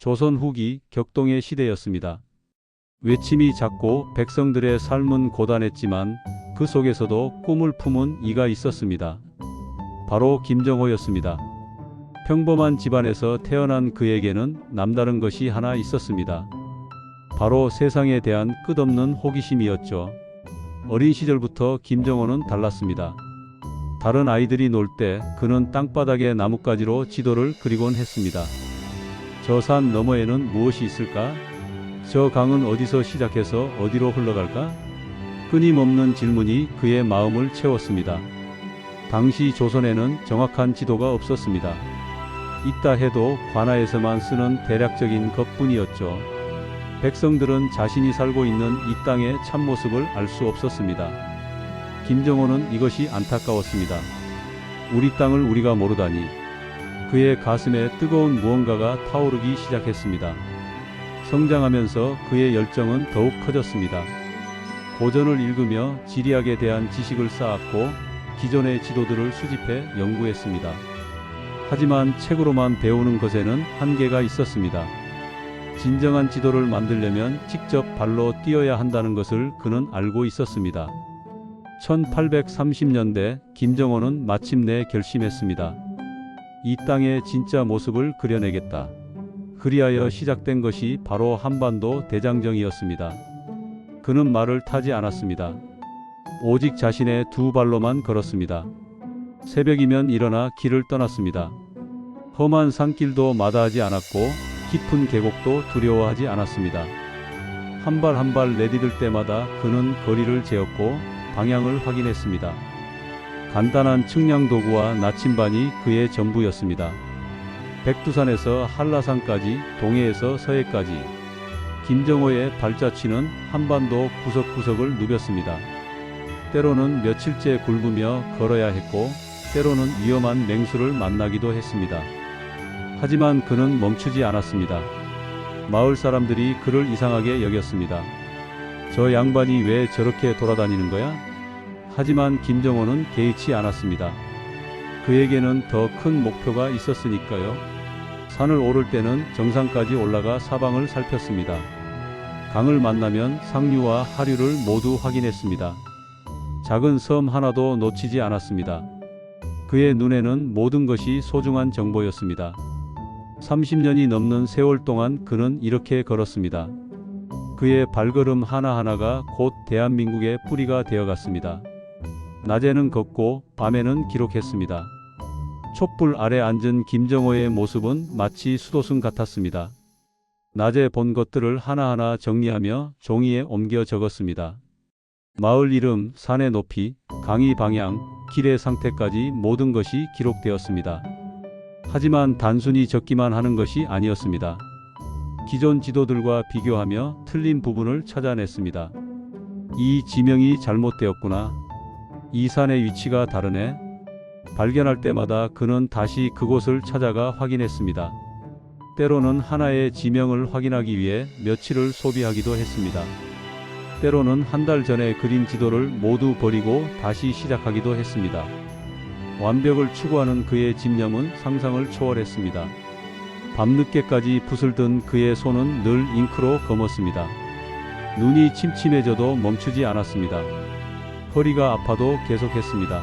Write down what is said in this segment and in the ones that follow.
조선 후기 격동의 시대였습니다. 외침이 잦고 백성들의 삶은 고단했지만 그 속에서도 꿈을 품은 이가 있었습니다. 바로 김정호였습니다. 평범한 집안에서 태어난 그에게는 남다른 것이 하나 있었습니다. 바로 세상에 대한 끝없는 호기심이었죠. 어린 시절부터 김정호는 달랐습니다. 다른 아이들이 놀 때 그는 땅바닥에 나뭇가지로 지도를 그리곤 했습니다. 저 산 너머에는 무엇이 있을까? 저 강은 어디서 시작해서 어디로 흘러갈까? 끊임없는 질문이 그의 마음을 채웠습니다. 당시 조선에는 정확한 지도가 없었습니다. 있다 해도 관아에서만 쓰는 대략적인 것뿐이었죠. 백성들은 자신이 살고 있는 이 땅의 참모습을 알 수 없었습니다. 김정호는 이것이 안타까웠습니다. 우리 땅을 우리가 모르다니. 그의 가슴에 뜨거운 무언가가 타오르기 시작했습니다. 성장하면서 그의 열정은 더욱 커졌습니다. 고전을 읽으며 지리학에 대한 지식을 쌓았고 기존의 지도들을 수집해 연구했습니다. 하지만 책으로만 배우는 것에는 한계가 있었습니다. 진정한 지도를 만들려면 직접 발로 뛰어야 한다는 것을 그는 알고 있었습니다. 1830년대 김정호는 마침내 결심했습니다. 이 땅의 진짜 모습을 그려내겠다. 그리하여 시작된 것이 바로 한반도 대장정이었습니다. 그는 말을 타지 않았습니다. 오직 자신의 두 발로만 걸었습니다. 새벽이면 일어나 길을 떠났습니다. 험한 산길도 마다하지 않았고 깊은 계곡도 두려워하지 않았습니다. 한 발 한 발 내디딜 때마다 그는 거리를 재었고 방향을 확인했습니다. 간단한 측량 도구와 나침반이 그의 전부였습니다. 백두산에서 한라산까지, 동해에서 서해까지 김정호의 발자취는 한반도 구석구석을 누볐습니다. 때로는 며칠째 굴으며 걸어야 했고 때로는 위험한 맹수를 만나기도 했습니다. 하지만 그는 멈추지 않았습니다. 마을 사람들이 그를 이상하게 여겼습니다. 저 양반이 왜 저렇게 돌아다니는 거야? 하지만 김정호는 개의치 않았습니다. 그에게는 더 큰 목표가 있었으니까요. 산을 오를 때는 정상까지 올라가 사방을 살폈습니다. 강을 만나면 상류와 하류를 모두 확인했습니다. 작은 섬 하나도 놓치지 않았습니다. 그의 눈에는 모든 것이 소중한 정보였습니다. 30년이 넘는 세월 동안 그는 이렇게 걸었습니다. 그의 발걸음 하나하나가 곧 대한민국의 뿌리가 되어갔습니다. 낮에는 걷고 밤에는 기록했습니다. 촛불 아래 앉은 김정호의 모습은 마치 수도승 같았습니다. 낮에 본 것들을 하나하나 정리하며 종이에 옮겨 적었습니다. 마을 이름, 산의 높이, 강의 방향, 길의 상태까지 모든 것이 기록되었습니다. 하지만 단순히 적기만 하는 것이 아니었습니다. 기존 지도들과 비교하며 틀린 부분을 찾아냈습니다. 이 지명이 잘못되었구나. 이 산의 위치가 다르네. 발견할 때마다 그는 다시 그곳을 찾아가 확인했습니다. 때로는 하나의 지명을 확인하기 위해 며칠을 소비하기도 했습니다. 때로는 한 달 전에 그린 지도를 모두 버리고 다시 시작하기도 했습니다. 완벽을 추구하는 그의 집념은 상상을 초월했습니다. 밤늦게까지 붓을 든 그의 손은 늘 잉크로 검었습니다. 눈이 침침해져도 멈추지 않았습니다. 허리가 아파도 계속했습니다.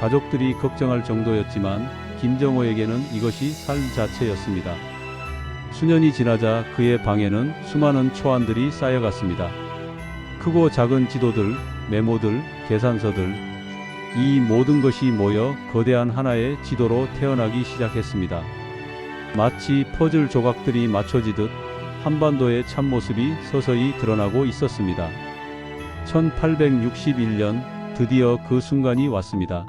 가족들이 걱정할 정도였지만 김정호에게는 이것이 삶 자체였습니다. 수년이 지나자 그의 방에는 수많은 초안들이 쌓여갔습니다. 크고 작은 지도들, 메모들, 계산서들, 이 모든 것이 모여 거대한 하나의 지도로 태어나기 시작했습니다. 마치 퍼즐 조각들이 맞춰지듯 한반도의 참모습이 서서히 드러나고 있었습니다. 1861년 드디어 그 순간이 왔습니다.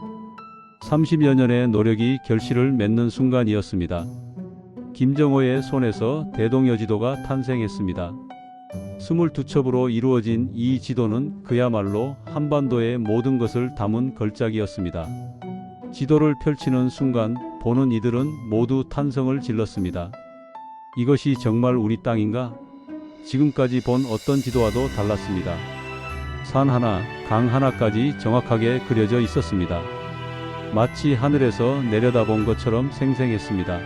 30여 년의 노력이 결실을 맺는 순간이었습니다. 김정호의 손에서 대동여지도가 탄생했습니다. 22첩으로 이루어진 이 지도는 그야말로 한반도의 모든 것을 담은 걸작이었습니다. 지도를 펼치는 순간 보는 이들은 모두 탄성을 질렀습니다. 이것이 정말 우리 땅인가? 지금까지 본 어떤 지도와도 달랐습니다. 산 하나, 강 하나까지 정확하게 그려져 있었습니다. 마치 하늘에서 내려다본 것처럼 생생했습니다.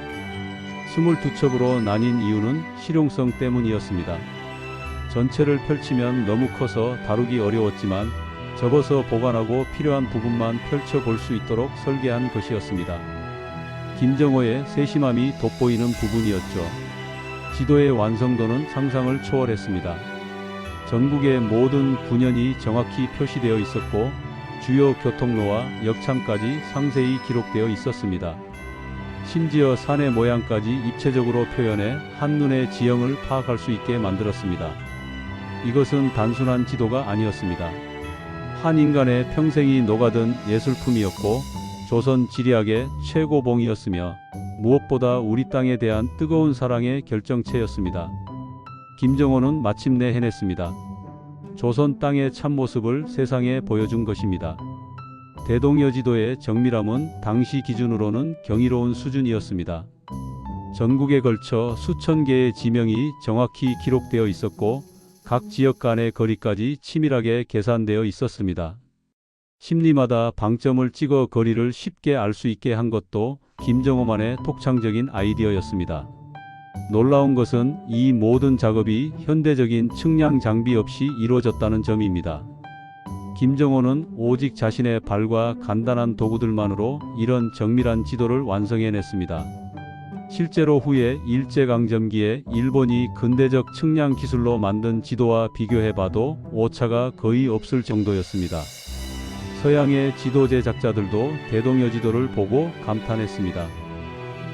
22첩으로 나뉜 이유는 실용성 때문이었습니다. 전체를 펼치면 너무 커서 다루기 어려웠지만 접어서 보관하고 필요한 부분만 펼쳐볼 수 있도록 설계한 것이었습니다. 김정호의 세심함이 돋보이는 부분이었죠. 지도의 완성도는 상상을 초월했습니다. 전국의 모든 군현이 정확히 표시되어 있었고 주요 교통로와 역참까지 상세히 기록되어 있었습니다. 심지어 산의 모양까지 입체적으로 표현해 한눈에 지형을 파악할 수 있게 만들었습니다. 이것은 단순한 지도가 아니었습니다. 한 인간의 평생이 녹아든 예술품이었고 조선 지리학의 최고봉이었으며 무엇보다 우리 땅에 대한 뜨거운 사랑의 결정체였습니다. 김정호는 마침내 해냈습니다. 조선 땅의 참모습을 세상에 보여준 것입니다. 대동여지도의 정밀함은 당시 기준으로는 경이로운 수준이었습니다. 전국에 걸쳐 수천 개의 지명이 정확히 기록되어 있었고 각 지역 간의 거리까지 치밀하게 계산되어 있었습니다. 심리마다 방점을 찍어 거리를 쉽게 알 수 있게 한 것도 김정호만의 독창적인 아이디어였습니다. 놀라운 것은 이 모든 작업이 현대적인 측량 장비 없이 이루어졌다는 점입니다. 김정호는 오직 자신의 발과 간단한 도구들만으로 이런 정밀한 지도를 완성해냈습니다. 실제로 후에 일제강점기에 일본이 근대적 측량 기술로 만든 지도와 비교해봐도 오차가 거의 없을 정도였습니다. 서양의 지도 제작자들도 대동여지도를 보고 감탄했습니다.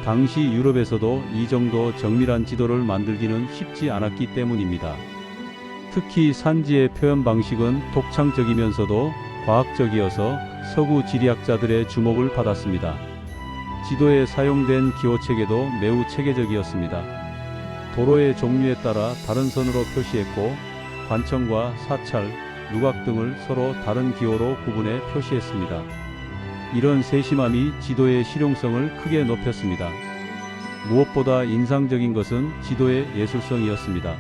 당시 유럽에서도 이 정도 정밀한 지도를 만들기는 쉽지 않았기 때문입니다. 특히 산지의 표현 방식은 독창적이면서도 과학적이어서 서구 지리학자들의 주목을 받았습니다. 지도에 사용된 기호체계도 매우 체계적이었습니다. 도로의 종류에 따라 다른 선으로 표시했고 관청과 사찰, 누각 등을 서로 다른 기호로 구분해 표시했습니다. 이런 세심함이 지도의 실용성을 크게 높였습니다. 무엇보다 인상적인 것은 지도의 예술성이었습니다.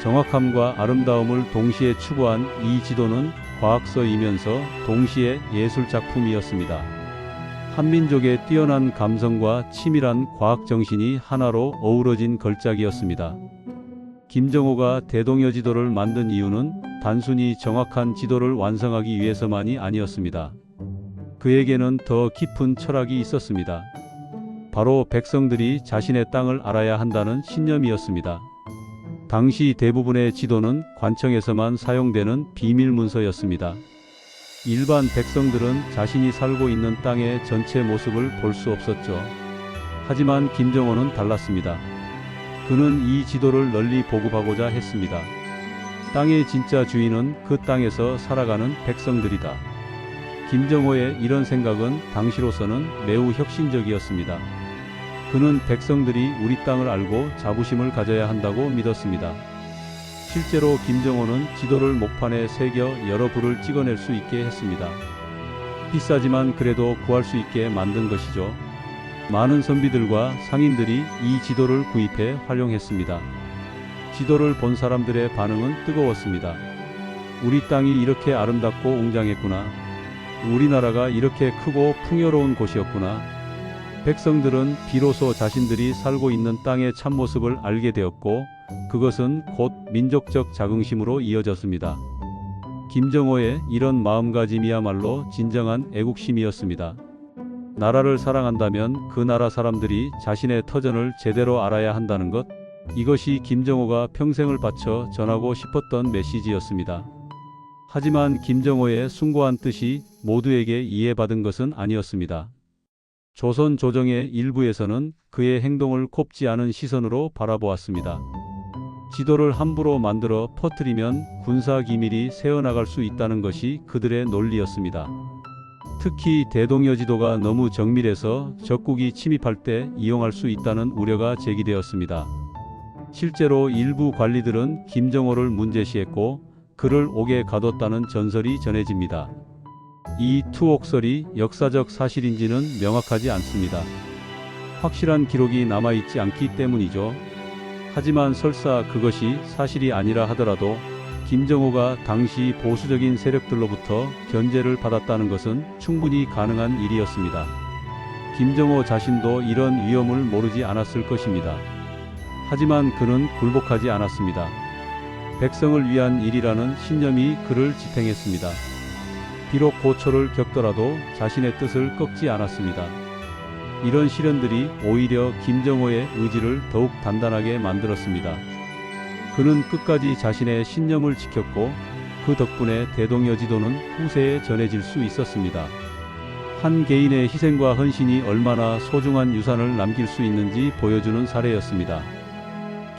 정확함과 아름다움을 동시에 추구한 이 지도는 과학서이면서 동시에 예술작품이었습니다. 한민족의 뛰어난 감성과 치밀한 과학정신이 하나로 어우러진 걸작이었습니다. 김정호가 대동여지도를 만든 이유는 단순히 정확한 지도를 완성하기 위해서만이 아니었습니다. 그에게는 더 깊은 철학이 있었습니다. 바로 백성들이 자신의 땅을 알아야 한다는 신념이었습니다. 당시 대부분의 지도는 관청에서만 사용되는 비밀 문서였습니다. 일반 백성들은 자신이 살고 있는 땅의 전체 모습을 볼 수 없었죠. 하지만 김정호는 달랐습니다. 그는 이 지도를 널리 보급하고자 했습니다. 땅의 진짜 주인은 그 땅에서 살아가는 백성들이다. 김정호의 이런 생각은 당시로서는 매우 혁신적이었습니다. 그는 백성들이 우리 땅을 알고 자부심을 가져야 한다고 믿었습니다. 실제로 김정호는 지도를 목판에 새겨 여러 부를 찍어낼 수 있게 했습니다. 비싸지만 그래도 구할 수 있게 만든 것이죠. 많은 선비들과 상인들이 이 지도를 구입해 활용했습니다. 지도를 본 사람들의 반응은 뜨거웠습니다. 우리 땅이 이렇게 아름답고 웅장했구나. 우리나라가 이렇게 크고 풍요로운 곳이었구나. 백성들은 비로소 자신들이 살고 있는 땅의 참모습을 알게 되었고 그것은 곧 민족적 자긍심으로 이어졌습니다. 김정호의 이런 마음가짐이야말로 진정한 애국심이었습니다. 나라를 사랑한다면 그 나라 사람들이 자신의 터전을 제대로 알아야 한다는 것, 이것이 김정호가 평생을 바쳐 전하고 싶었던 메시지였습니다. 하지만 김정호의 숭고한 뜻이 모두에게 이해받은 것은 아니었습니다. 조선 조정의 일부에서는 그의 행동을 곱지 않은 시선으로 바라보았습니다. 지도를 함부로 만들어 퍼뜨리면 군사기밀이 새어나갈 수 있다는 것이 그들의 논리였습니다. 특히 대동여지도가 너무 정밀해서 적국이 침입할 때 이용할 수 있다는 우려가 제기되었습니다. 실제로 일부 관리들은 김정호를 문제시했고 그를 옥에 가뒀다는 전설이 전해집니다. 이 투옥설이 역사적 사실인지는 명확하지 않습니다. 확실한 기록이 남아있지 않기 때문이죠. 하지만 설사 그것이 사실이 아니라 하더라도 김정호가 당시 보수적인 세력들로부터 견제를 받았다는 것은 충분히 가능한 일이었습니다. 김정호 자신도 이런 위험을 모르지 않았을 것입니다. 하지만 그는 굴복하지 않았습니다. 백성을 위한 일이라는 신념이 그를 지탱했습니다. 비록 고초를 겪더라도 자신의 뜻을 꺾지 않았습니다. 이런 시련들이 오히려 김정호의 의지를 더욱 단단하게 만들었습니다. 그는 끝까지 자신의 신념을 지켰고 그 덕분에 대동여지도는 후세에 전해질 수 있었습니다. 한 개인의 희생과 헌신이 얼마나 소중한 유산을 남길 수 있는지 보여주는 사례였습니다.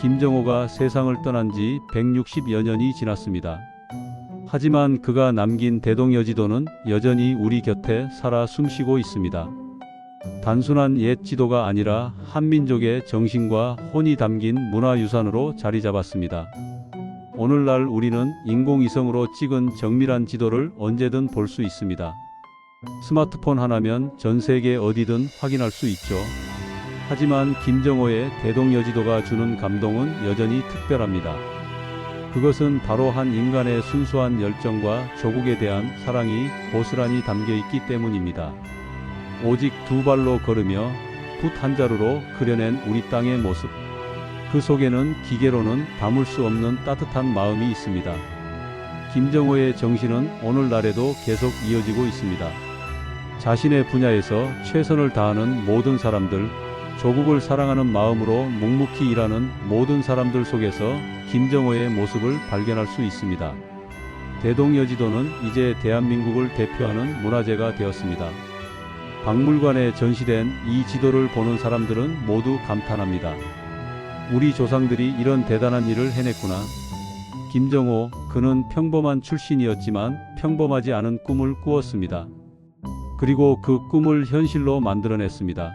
김정호가 세상을 떠난 지 160여 년이 지났습니다. 하지만 그가 남긴 대동여지도는 여전히 우리 곁에 살아 숨쉬고 있습니다. 단순한 옛 지도가 아니라 한민족의 정신과 혼이 담긴 문화유산으로 자리 잡았습니다. 오늘날 우리는 인공위성으로 찍은 정밀한 지도를 언제든 볼 수 있습니다. 스마트폰 하나면 전 세계 어디든 확인할 수 있죠. 하지만 김정호의 대동여지도가 주는 감동은 여전히 특별합니다. 그것은 바로 한 인간의 순수한 열정과 조국에 대한 사랑이 고스란히 담겨 있기 때문입니다. 오직 두 발로 걸으며 붓 한 자루로 그려낸 우리 땅의 모습. 그 속에는 기계로는 담을 수 없는 따뜻한 마음이 있습니다. 김정호의 정신은 오늘날에도 계속 이어지고 있습니다. 자신의 분야에서 최선을 다하는 모든 사람들, 조국을 사랑하는 마음으로 묵묵히 일하는 모든 사람들 속에서 김정호의 모습을 발견할 수 있습니다. 대동여지도는 이제 대한민국을 대표하는 문화재가 되었습니다. 박물관에 전시된 이 지도를 보는 사람들은 모두 감탄합니다. 우리 조상들이 이런 대단한 일을 해냈구나. 김정호, 그는 평범한 출신이었지만 평범하지 않은 꿈을 꾸었습니다. 그리고 그 꿈을 현실로 만들어냈습니다.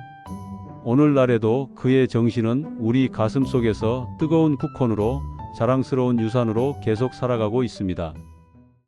오늘날에도 그의 정신은 우리 가슴 속에서 뜨거운 국혼으로 자랑스러운 유산으로 계속 살아가고 있습니다.